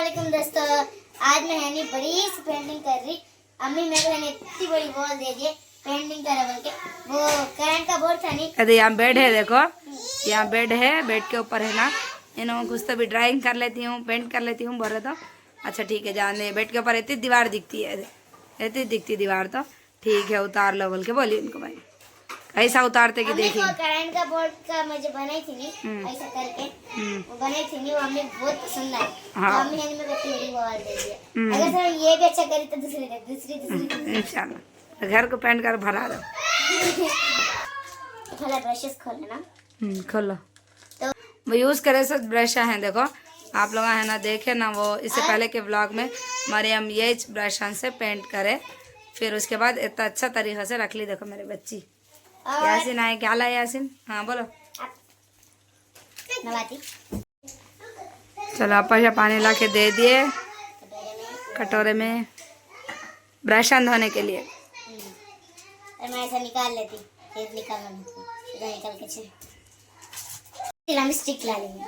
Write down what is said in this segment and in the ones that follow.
अस्सलामुअलैकुम दोस्तों। आज मैं हैनी बड़ी सी पेंटिंग कर रही। अम्मी मेरे को हैनी इतनी बड़ी बॉल दे दी पेंटिंग करे बोल के। वो करंट का बोर्ड था नहीं। अरे यहाँ बेड है, देखो यहाँ बेड है, बेड के ऊपर है ना, इन कुछ तो भी ड्राइंग कर लेती हूँ, पेंट कर लेती हूँ, बोल रहे तो अच्छा ठीक है जान दे। बेड के ऊपर इतनी दीवार दिखती है, इतनी दिखती दीवार, तो ठीक है उतार लो बोल के बोली उनको। भाई ऐसा उतारते कि देखिए करंट का बोर्ड का मुझे बनाई थी नहीं, ऐसा करके वो बनाई थी नहीं, वो हमें बहुत पसंद आई। हाँ। तो अम्मी ने मेरे को बड़ी बॉल दे दी। अगर सर ये भी अच्छा करी तो दूसरी इंशाल्लाह घर को पेंट कर भरा दो। पहले ब्रशेस खोलना ना। खोलो तो वो यूज़ करे सब ब्रश हैं, देखो आप लोग है ना, देखे ना वो इससे पहले के ब्लॉग में मरियम ये ब्रश से पेंट करे, फिर उसके बाद इतना अच्छा तरीके से रख ली। देखो मेरे बच्ची यासिन आए, क्या लाए यासिन? हाँ बोलो। चलो आपा से पानी ला के दे दिए कटोरे में ब्रशन धोने के लिए। मैं ऐसा निकाल लेती, फिर निकाल के स्टिक ला लेंगे।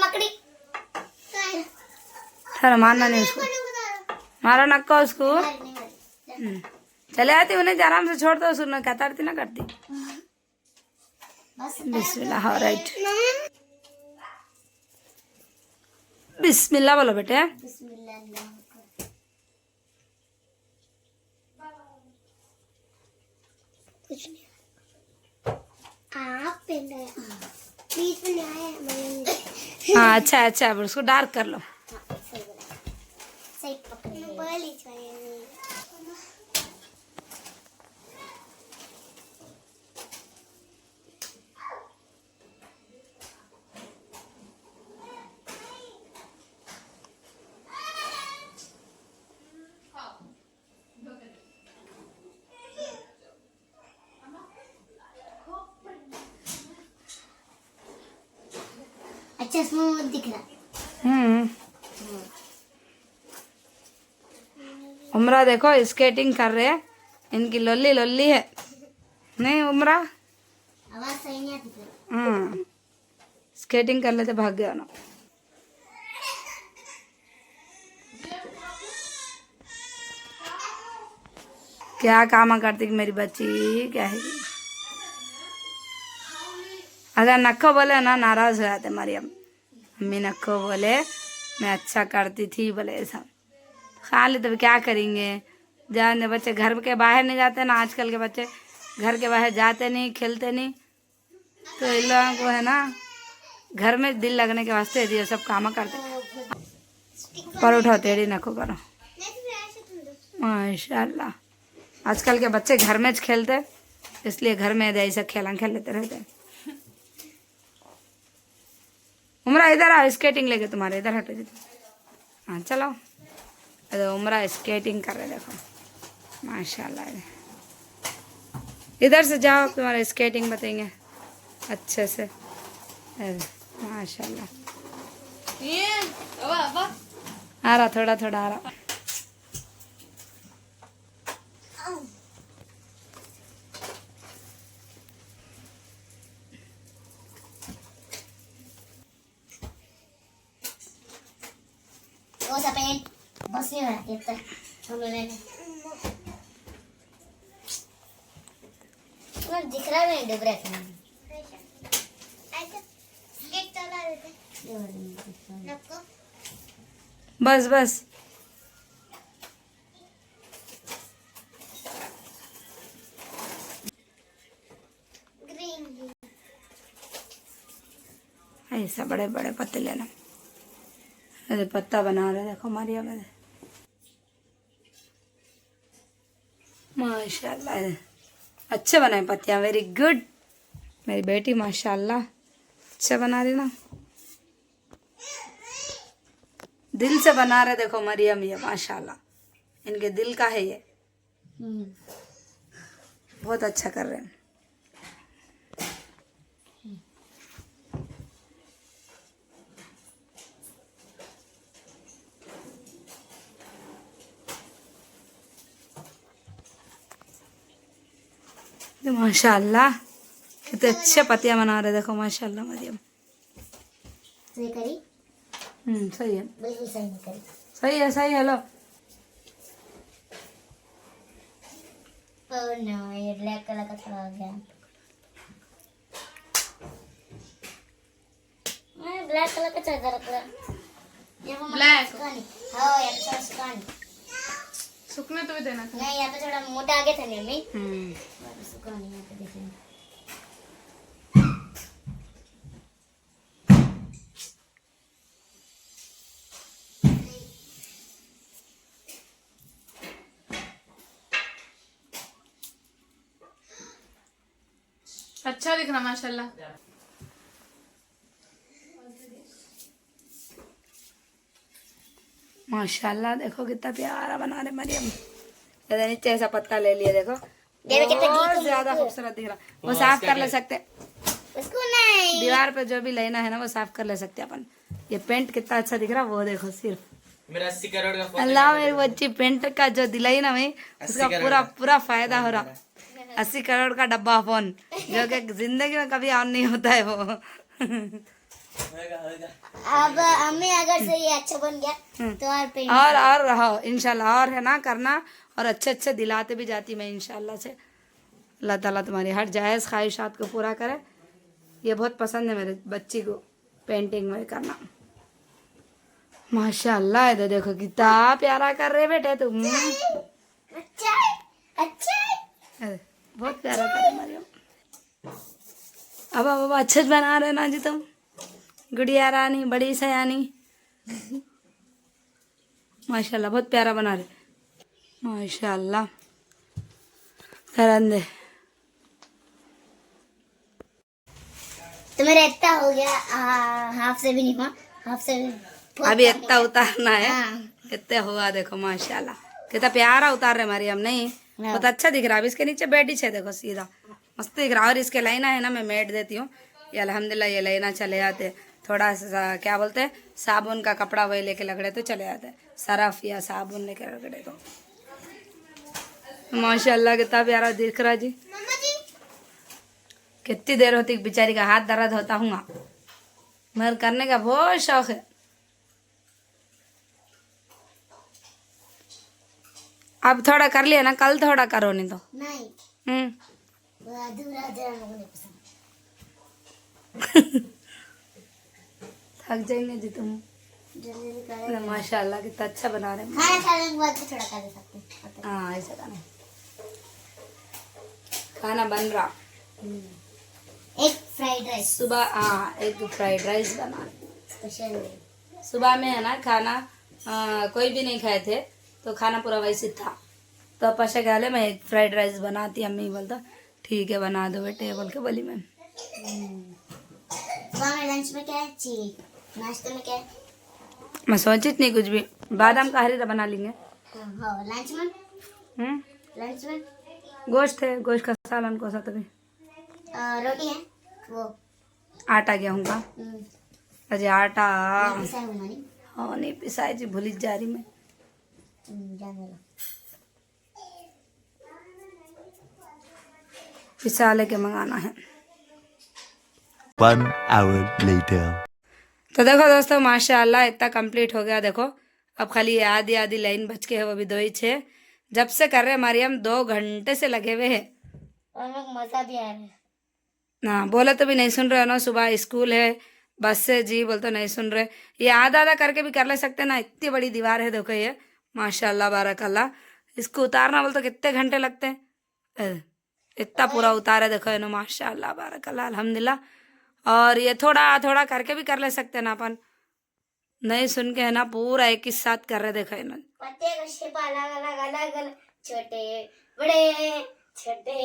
मकड़ी थोड़ा मारना नहीं उसको, मारा नक्का उसको। चले आती उन्हें आराम से छोड़ दो, उसने कतारती ना करती। बिस्मिल्लाह, राइट बिस्मिल्लाह बोलो बेटे। हाँ अच्छा अच्छा, उसको डार्क कर लो। अच्छा स्मूथ दिख रहा। उमरा देखो स्केटिंग कर रहे हैं, इनकी लोली लोली है नहीं उमरा। आवाज सही नहीं आती। स्केटिंग कर लेते भाग गया ना। क्या काम करती मेरी बच्ची, क्या है। अगर नक्को बोले ना नाराज हो जाते मरियम, अम्मी नक्को बोले मैं अच्छा करती थी बोले ऐसा। खाली तो क्या करेंगे, जाने बच्चे घर के बाहर नहीं जाते ना, आजकल के बच्चे घर के बाहर जाते नहीं, खेलते नहीं, तो इन लोगों को है ना घर में दिल लगने के वास्ते ये सब काम करते। पर उठाओ टेढ़ी नक्को करो। माशाल्लाह आजकल के बच्चे घर में खेलते, इसलिए घर में ऐसा खेल लेते रहते। उमरा इधर आओ, स्केटिंग लेके तुम्हारे इधर हटो जी। हाँ चलो, अरे उमरा स्केटिंग कर रहे, देखो माशाल्लाह। इधर से जाओ, तुम्हारा स्केटिंग बताएंगे अच्छे से। अरे माशाल्लाह आ रहा, थोड़ा थोड़ा आ रहा। वो सा पेंट बस नहीं हो रहा है तक हम लोगों ने दिख रहा है डूब रहा है। बस बस ऐसा बड़े बड़े पत्ते लेना। अरे पत्ता बना रहे, देखो मारिया में माशाल्लाह अच्छे बनाए पत्तियाँ, वेरी गुड मेरी बेटी माशाल्लाह अच्छा बना रही ना, दिल से बना रहे। देखो मरियम ये माशाल्लाह इनके दिल का है ये, बहुत अच्छा कर रहे हैं। माशाल्लाह कितने अच्छे पत्तियां बना रहे, देखो माशाल्लाह मरियम। करी सही है, बिल्कुल सही नहीं करी। सही है लो। ओह नो, ये ब्लैक कलर का थोड़ा हो गया। मैं ब्लैक कलर का चादर रखा। ये वो Black? हाँ यार थोड़ा सुखा नहीं। सूखने तो भी देना था। नहीं यहाँ पे थोड़ा मोटा आ गया था नहीं हम्म, सुखा नहीं यहाँ पे देखिए। अच्छा दिख रहा माशाल्लाह। माशाल्लाह देखो कितना प्यारा बना रहे मरियम। इधर नीचे ऐसा पत्ता ले लिया देखो, देखो कितना बहुत गीला ज्यादा मुंह है। खूबसूरत दिख रहा। वो साफ कर ले सकते, उसको नहीं। दीवार पे जो भी लेना है ना वो साफ कर ले सकते अपन। ये पेंट कितना अच्छा दिख रहा वो देखो सिर्फ। मेरा 80 करोड़ का फोन अल्लाह मेरी बच्ची पेंट का जो दिलाई ना मैं उसका 80 करोड़ पूरा का। पूरा फायदा हो रहा। 80 करोड़ का डब्बा फोन जो कि जिंदगी में कभी ऑन नहीं होता है वो। होएगा। अब अम्मी अगर से ये अच्छा बन गया तो और पेंट और रहो इंशाल्लाह, और है ना करना, और अच्छे अच्छे दिलाते भी जाती मैं इंशाल्लाह से। अल्लाह ताला तुम्हारी हर जायज़ ख्वाहिशात को पूरा करे। ये बहुत पसंद है मेरे बच्ची को पेंटिंग में करना। माशाल्लाह इधर देखो कितना प्यारा कर रहे बेटे तुम। अच्छा है, अच्छा है। अरे, बहुत प्यारा कर रहे मरियम। अब अच्छे से बना रहे ना जी तुम, गुड़िया रानी बड़ी सयानी। माशाल्लाह बहुत प्यारा बना रहे माशाल्लाह। करन दे तो मेरा इतना हो गया, हाफ से भी नहीं हुआ, हाफ से भी बहुत अभी कम इतना हो उतारना है। हाँ। इतने हुआ देखो माशाल्लाह कितना प्यारा उतार रहे मरियम। नहीं बहुत अच्छा दिख रहा है। अब इसके नीचे बेडी है देखो सीधा मस्त दिख रहा। और इसके लाइना है ना मैं मेट देती हूँ। ये अल्हम्दुलिल्लाह ये लाइना चले जाते। थोड़ा सा क्या बोलते हैं साबुन का कपड़ा वही लेके लगड़े तो चले जाते, सरफ या साबुन लेके लगड़े तो। माशाल्लाह कितना प्यारा दिख रहा जी। मम्मा जी कितनी देर होती बेचारी का हाथ दर्द होता हूँ मगर करने का बहुत शौक है। अब थोड़ा कर लिया ना, कल थोड़ा करो नहीं तो। नहीं, वो अधूरा अधूरा लोगों ने पसंद। थक जाएंगे जी तुम। जल्दी जल्दी करो। माशाल्लाह कितना अच्छा बना रहे हैं। खाना खाने के बाद भी थोड़ा कर सकते हैं। हाँ ऐसा करना। खाना बन रहा एक फ्राइड राइस सुबह। हाँ एक फ्राइड राइस बना। स्पेशल। सुबह में है ना खाना कोई भी नहीं खाए थे तो खाना पूरा वैसे था। तो पशा कहले मैं एक फ्राइड राइस बनाती। अम्मी बोलता ठीक है बना दो बेटे बोल के बोली मैं। सुबह में लंच में क्या है? चिली। नाश्ते में क्या है? मैं सोची नहीं कुछ भी, बादाम का हरीरा बना लेंगे। हाँ लंच में। लंच में गोश्त है, गोश्त का सालन को साथ भी रोटी है वो। आटा गेहूँ का। अजय आटा पिसा है वो मानी। हाँ नहीं पिसाई जी भूली जा रही मैं। जाने लो। पिसा लेके मंगाना है। 1 hour later. तो देखो दोस्तों माशाल्लाह इतना कंप्लीट हो गया। देखो अब खाली आधी आधी लाइन बच के है वो भी 2 ही 6। जब से कर रहे मरियम 2 घंटे से लगे हुए हैं। और मेरे को मजा भी आ रहा है। ना बोले तो भी नहीं सुन रहे हो ना। सुबह स्कूल है बस से जी बोल तो नहीं सुन रहे। ये आधा आधा करके भी कर ले सकते ना। इतनी बड़ी दीवार है देखो ये माशाल्लाह बारकल्ला। इसको उतारना बोल तो कितने घंटे लगते हैं। इतना पूरा उतारे देखो ये ना माशाल्लाह बारकल्ला अल्हम्दुलिल्लाह। और ये थोड़ा थोड़ा करके भी कर ले सकते ना अपन। नहीं सुन के है ना पूरा एक ही साथ कर रहे देखो ना। पत्ते का शेप अलग अलग अलग अलग, छोटे बड़े छोटे।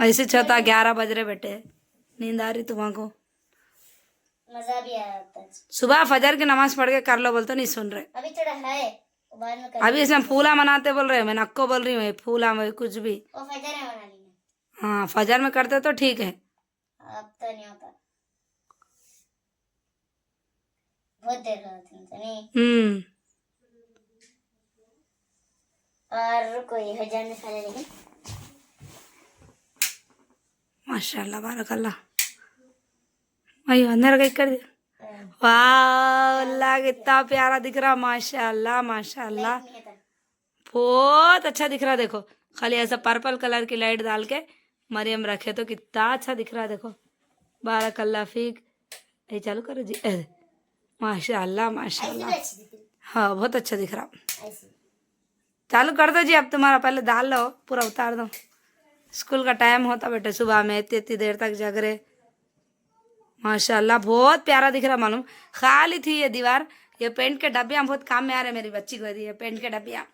ऐसे छोटा 11 बज रहे बेटे, नींद आ रही तुम्हारे को। मजा भी आ रहा था। सुबह फजर की नमाज पढ़ के कर लो बोल तो नहीं सुन रहे। अभी थोड़ा है बाद में कर। अभी इसमें फूला मनाते बोल रहे हैं। मैं नक्को बोल रही हूँ फूला में कुछ भी। वो फजर में बना लेंगे। हाँ फजर में करते तो ठीक है। अब तो नहीं होता, बहुत देर होती है नहीं। और कोई हजार में खा ले लेकिन माशाल्लाह बारकल्ला। अयो अंदर कहीं कर दिया। वाह अल्लाह कितना प्यारा दिख रहा, माशाल्लाह माशाल्लाह, बहुत अच्छा दिख रहा। देखो खाली ऐसा पर्पल कलर की लाइट डाल के मरियम रखे तो कितना अच्छा दिख रहा है। देखो बारकल्ला फीक, ये चालू करो जी। माशाल्लाह माशाल्लाह, हाँ बहुत अच्छा दिख रहा। चालू कर दो जी, अब तुम्हारा पहले डाल लो, पूरा उतार दो। स्कूल का टाइम होता बेटे, सुबह में इतनी इतनी देर तक जग रहे। माशाल्लाह बहुत प्यारा दिख रहा। मालूम खाली थी ये दीवार, ये पेंट के डब्बियाँ बहुत काम में आ रहे। मेरी बच्ची को दी है पेंट के डब्बियाँ,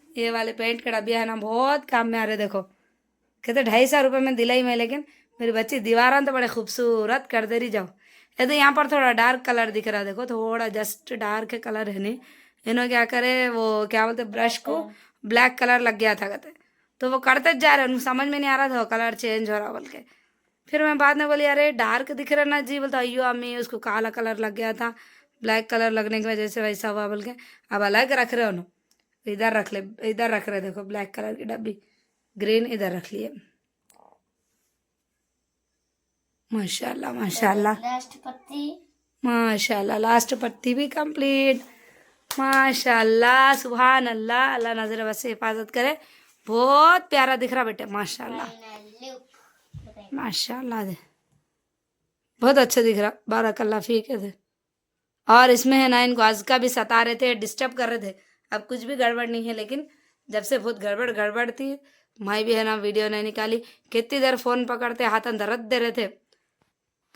ये वाले पेंट के डब्बियाँ है ना बहुत काम में आ रहे। देखो कहते 250 रुपये में दिलाई में, लेकिन मेरी बच्ची दीवार तो बड़े खूबसूरत कर दे रही। जाओ ये तो यहाँ पर थोड़ा डार्क कलर दिख रहा है, देखो थोड़ा जस्ट डार्क कलर है नहीं। इन्होंने क्या करे, वो क्या बोलते ब्रश को ब्लैक कलर लग गया था कहते, तो वो करते जा रहे, उनको समझ में नहीं आ रहा था कलर चेंज हो रहा बोल के। फिर मैं बाद में बोली अरे डार्क दिख रहा ना जी, बोलता अयो अम्मी उसको काला कलर लग गया था, ब्लैक कलर लगने की वजह से वैसा हुआ बोल के। अब अलग रख रहे हो ना, इधर रख ले, इधर रख रहे देखो ब्लैक कलर की डब्बी, ग्रीन इधर रख लिए। माशाल्लाह माशाल्लाह लास्ट पत्ती, माशाल्लाह, लास्ट पट्टी भी कंप्लीट। माशाल्लाह सुभान अल्लाह, अल्लाह नजर बस से हिफाजत करे। बहुत प्यारा दिख रहा बेटे, माशाल्लाह माशाल्लाह दे, बहुत अच्छा दिख रहा। बारकल्ला फीक है। और इसमें है ना इनको अज़का भी सता रहे थे, डिस्टर्ब कर रहे थे। अब कुछ भी गड़बड़ नहीं है, लेकिन जब से बहुत गड़बड़ गड़बड़ थी, माई भी है ना वीडियो नहीं निकाली। कितनी देर फोन पकड़ते हाथ दर्द दे रहे थे,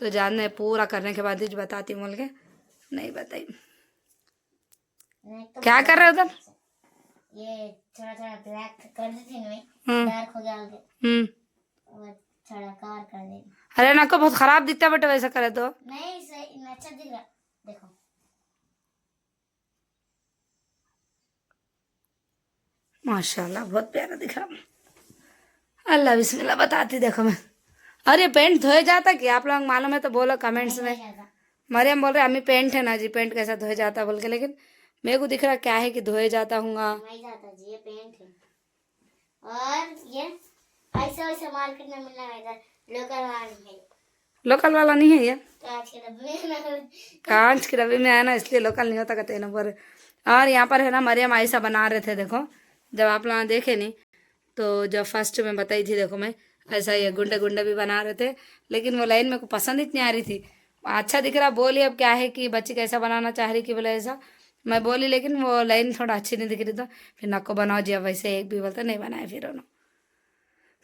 तो जानने पूरा करने के बाद ही बताती बोल के नहीं बताई। क्या कर रहे हो उधर? ये थोड़ा थोड़ा ब्लैक कर देते हैं, हम्म डार्क हो गया आगे, हम्म, और थोड़ा कवर कर देंगे। अरे ना को बहुत खराब दिखता है बेटा वैसा करे तो। नहीं सही अच्छा दिख रहा, देखो माशाल्लाह बहुत प्यारा दिख रहा। अल्लाह बिस्मिल्लाह बताती देखो मैं। और ये पेंट धोए जाता कि आप लोग मालूम है तो बोलो कमेंट्स में। मरियम बोल रहे अम्मी पेंट है ना जी, पेंट कैसा धोए जाता बोल के, लेकिन मेरे को दिख रहा क्या है कि धोए जाता हूँगा। नहीं जाता जी, ये पेंट है। और ये ऐसा वैसा मार्केट में मिलना है, इधर लोकल वाला नहीं है, लोकल वाला नहीं है ये, कांच के डब्बे में ना। कांच की डब्बी में है ना, इसलिए लोकल नहीं होता कहते हैं पर। और यहाँ पर है ना मरियम ऐसा बना रहे थे, देखो जब आप लोग देखे नहीं तो जब फर्स्ट में बताई थी, देखो मैं ऐसा ये गुंडे गुंडे भी बना रहे थे, लेकिन वो लाइन मेरे को पसंद इतनी आ रही थी। अच्छा दिख रहा, बोली अब क्या है कि बच्ची कैसा बनाना चाह रही कि बोले ऐसा, मैं बोली लेकिन वो लाइन थोड़ा अच्छी नहीं दिख रही, तो फिर नको बनाओ जी। अब वैसे एक भी बोलते नहीं बनाए, फिर उन्होंने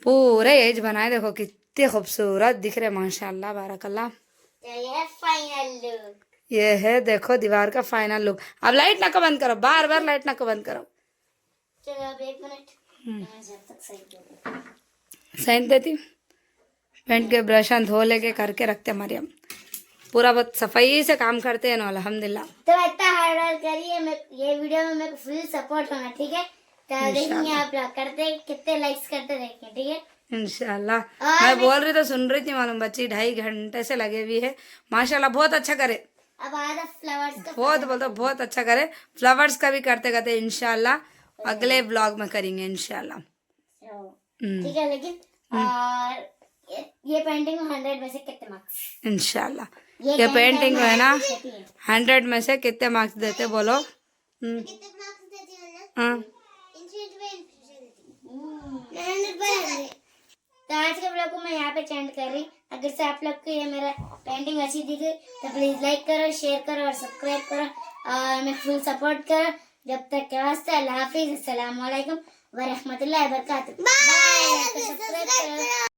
पूरे एज बनाए। देखो कितने खूबसूरत दिख रहे, माशाल्लाह बारकल्ला। तो ये फाइनल लुक, ये है देखो दीवार का फाइनल लुक। अब लाइट ना को बंद करो, बार बार लाइट ना को बंद करो। चलो अब 1 मिनट मैं जब तक सही करूँ। सही देती पेंट के ब्रश धो लेके करके रखते मरियम, पूरा बहुत सफाई से काम करते हैं ना अल्हम्दुलिल्लाह। तो इतना हार्ड वर्क करिए, मैं ये वीडियो में मेरे को फुल सपोर्ट होना, ठीक है? तो देखेंगे आप लोग करते कितने लाइक्स करते देखें, ठीक है? इंशाल्लाह। मैं बोल रही तो सुन रही थी, मालूम बच्ची 2.5 घंटे से लगे हुई है। माशाल्लाह बहुत अच्छा करे, अब आधा फ्लावर्स का बहुत बोलते बहुत अच्छा करे। फ्लावर्स का भी करते करते इंशाल्लाह अगले ब्लॉग में करेंगे इंशाल्लाह। ठीक है, लेकिन और ये पेंटिंग में 100 में से कितने मार्क्स? इंशाल्लाह ये पेंटिंग है ना 100 में से कितने मार्क्स देते बोलो? कितने मार्क्स देती है ना? हाँ तो आज के ब्लॉग को मैं यहाँ पे एंड कर रही। अगर से आप लोग को ये मेरा पेंटिंग अच्छी दिखे तो प्लीज लाइक करो, शेयर करो और सब्सक्राइब करो और मैं फुल सपोर्ट करो। जब तक के वास्ते अल्लाह हाफिज, अस्सलाम वालेकुम व रहमतुल्लाहि व बरकातहू। बाय। सब्सक्राइब करो।